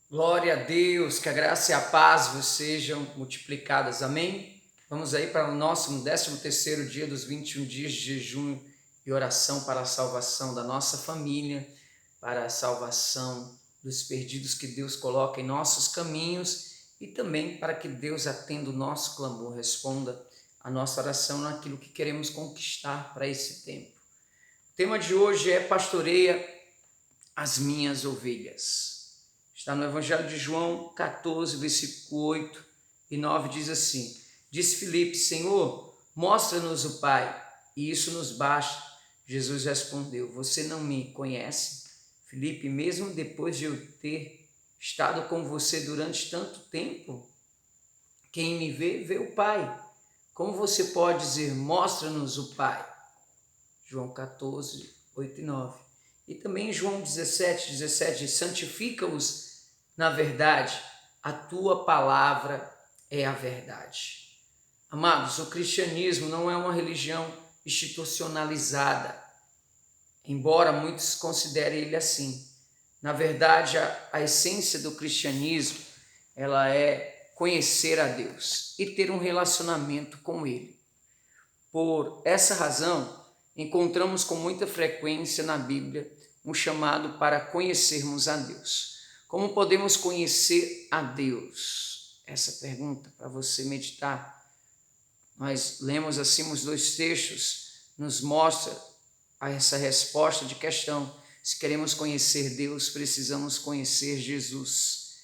Glória a Deus, que a graça e a paz vos sejam multiplicadas. Amém? Vamos aí para o nosso 13º dia dos 21 dias de jejum e oração para a salvação da nossa família, para a salvação dos perdidos que Deus coloca em nossos caminhos e também para que Deus atenda o nosso clamor, responda a nossa oração naquilo que queremos conquistar para esse tempo. O tema de hoje é pastoreia as minhas ovelhas. Está no Evangelho de João 14, versículo 8 e 9, diz assim: Disse Filipe, Senhor, mostra-nos o Pai, e isso nos basta. Jesus respondeu, você não me conhece, Filipe, mesmo depois de eu ter estado com você durante tanto tempo? Quem me vê, vê o Pai. Como você pode dizer, mostra-nos o Pai? João 14, 8 e 9. E também João 17, 17, santifica-os na verdade, a tua palavra é a verdade. Amados, o cristianismo não é uma religião institucionalizada, embora muitos considerem ele assim. Na verdade, a essência do cristianismo, ela é conhecer a Deus e ter um relacionamento com Ele. Por essa razão, encontramos com muita frequência na Bíblia um chamado para conhecermos a Deus. Como podemos conhecer a Deus? Essa pergunta para você meditar. Nós lemos assim os dois textos, nos mostra essa resposta de questão. Se queremos conhecer Deus, precisamos conhecer Jesus.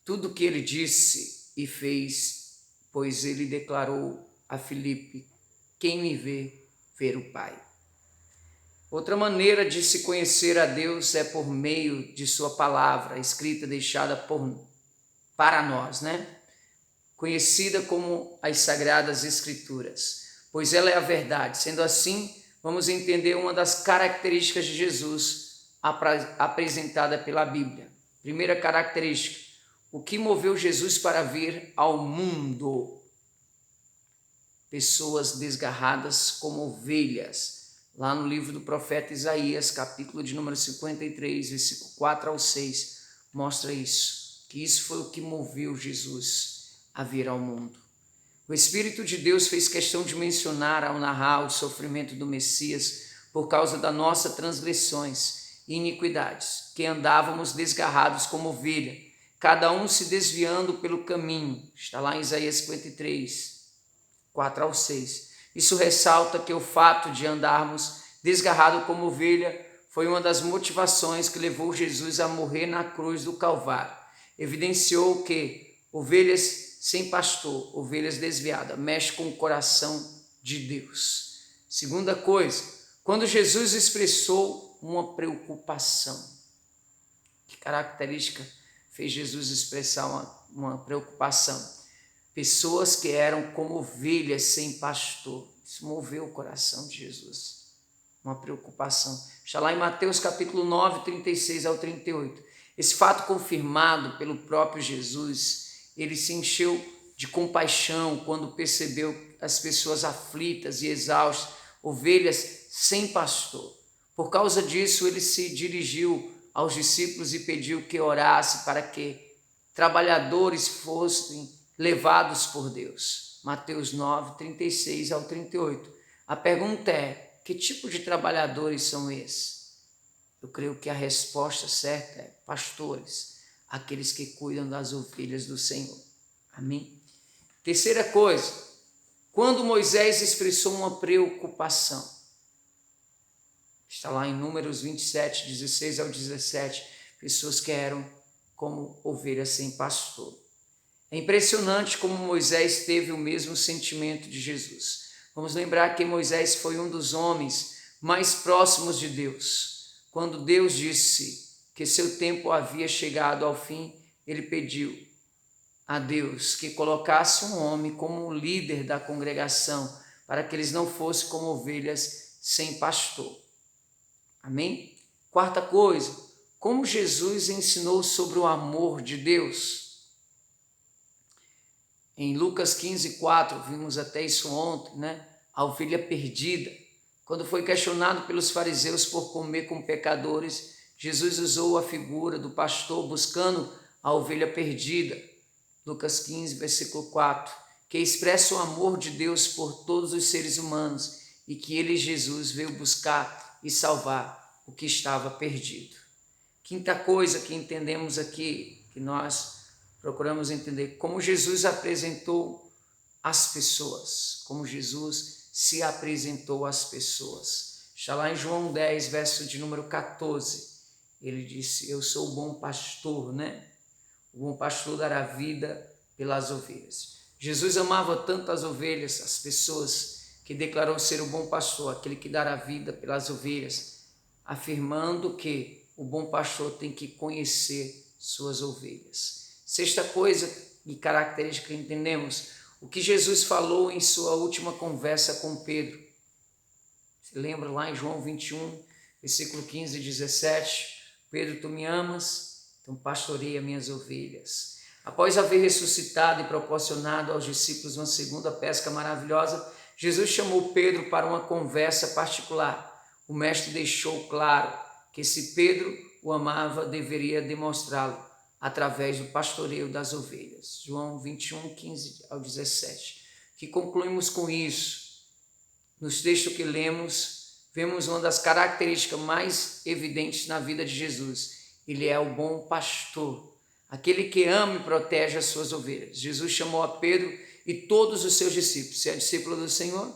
Tudo que ele disse e fez, pois ele declarou a Filipe, quem me vê, vê o Pai. Outra maneira de se conhecer a Deus é por meio de sua palavra, escrita, deixada para nós, né? Conhecida como as Sagradas Escrituras, pois ela é a verdade. Sendo assim, vamos entender uma das características de Jesus apresentada pela Bíblia. Primeira característica, o que moveu Jesus para vir ao mundo? Pessoas desgarradas como ovelhas. Lá no livro do profeta Isaías, capítulo de número 53, versículo 4 ao 6, mostra isso, que isso foi o que moveu Jesus a vir ao mundo. O Espírito de Deus fez questão de mencionar ao narrar o sofrimento do Messias por causa das nossas transgressões e iniquidades, que andávamos desgarrados como ovelha, cada um se desviando pelo caminho. Está lá em Isaías 53, 4 ao 6. Isso ressalta que o fato de andarmos desgarrado como ovelha foi uma das motivações que levou Jesus a morrer na cruz do Calvário. Evidenciou que ovelhas sem pastor, ovelhas desviadas, mexe com o coração de Deus. Segunda coisa, quando Jesus expressou uma preocupação. Que característica fez Jesus expressar uma preocupação? Pessoas que eram como ovelhas sem pastor. Isso moveu o coração de Jesus. Uma preocupação. Está lá em Mateus capítulo 9, 36 ao 38. Esse fato confirmado pelo próprio Jesus, ele se encheu de compaixão quando percebeu as pessoas aflitas e exaustas, ovelhas sem pastor. Por causa disso, ele se dirigiu aos discípulos e pediu que orasse para que trabalhadores fossem levados por Deus. Mateus 9, 36 ao 38. A pergunta é, que tipo de trabalhadores são esses? Eu creio que a resposta certa é pastores, aqueles que cuidam das ovelhas do Senhor. Amém? Terceira coisa, quando Moisés expressou uma preocupação, está lá em Números 27, 16 ao 17, pessoas que eram como ovelhas sem pastor. É impressionante como Moisés teve o mesmo sentimento de Jesus. Vamos lembrar que Moisés foi um dos homens mais próximos de Deus. Quando Deus disse que seu tempo havia chegado ao fim, ele pediu a Deus que colocasse um homem como líder da congregação, para que eles não fossem como ovelhas sem pastor. Amém? Quarta coisa, como Jesus ensinou sobre o amor de Deus. Em Lucas 15, 4, vimos até isso ontem, né? A ovelha perdida. Quando foi questionado pelos fariseus por comer com pecadores, Jesus usou a figura do pastor buscando a ovelha perdida. Lucas 15, versículo 4, que expressa o amor de Deus por todos os seres humanos e que ele, Jesus, veio buscar e salvar o que estava perdido. Quinta coisa que entendemos aqui, que nós procuramos entender, como Jesus apresentou as pessoas, como Jesus se apresentou às pessoas. Está lá em João 10, verso de número 14. Ele disse, eu sou o bom pastor, né? O bom pastor dará vida pelas ovelhas. Jesus amava tanto as ovelhas, as pessoas, que declarou ser o bom pastor, aquele que dará vida pelas ovelhas, afirmando que o bom pastor tem que conhecer suas ovelhas. Sexta coisa e característica que entendemos, o que Jesus falou em sua última conversa com Pedro. Você lembra lá em João 21, versículo 15 e 17, Pedro, tu me amas, então pastoreia minhas ovelhas. Após haver ressuscitado e proporcionado aos discípulos uma segunda pesca maravilhosa, Jesus chamou Pedro para uma conversa particular. O mestre deixou claro que se Pedro o amava, deveria demonstrá-lo através do pastoreio das ovelhas. João 21, 15 ao 17. Que concluímos com isso? Nos textos que lemos, vemos uma das características mais evidentes na vida de Jesus. Ele é o bom pastor, aquele que ama e protege as suas ovelhas. Jesus chamou a Pedro e todos os seus discípulos. Se é discípulo do Senhor,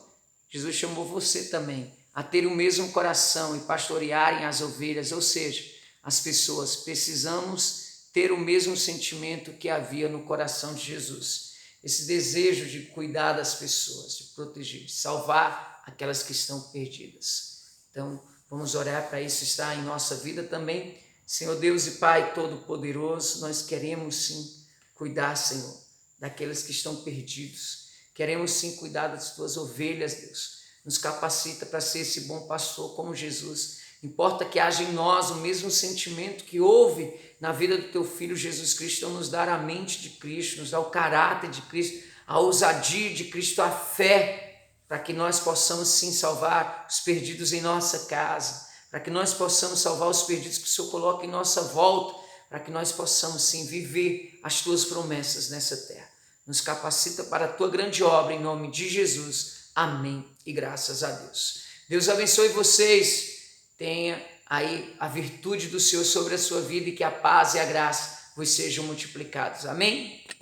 Jesus chamou você também a ter o mesmo coração e pastorearem as ovelhas, ou seja, as pessoas. Precisamos ter o mesmo sentimento que havia no coração de Jesus. Esse desejo de cuidar das pessoas, de proteger, de salvar aquelas que estão perdidas. Então, vamos orar para isso estar em nossa vida também. Senhor Deus e Pai Todo-Poderoso, nós queremos sim cuidar, Senhor, daqueles que estão perdidos. Queremos sim cuidar das tuas ovelhas, Deus. Nos capacita para ser esse bom pastor como Jesus. Importa que haja em nós o mesmo sentimento que houve na vida do teu Filho Jesus Cristo, então nos dar a mente de Cristo, nos dar o caráter de Cristo, a ousadia de Cristo, a fé, para que nós possamos sim salvar os perdidos em nossa casa, para que nós possamos salvar os perdidos que o Senhor coloca em nossa volta, para que nós possamos sim viver as tuas promessas nessa terra. Nos capacita para a tua grande obra, em nome de Jesus. Amém e graças a Deus. Deus abençoe vocês. Tenha aí a virtude do Senhor sobre a sua vida e que a paz e a graça vos sejam multiplicados. Amém?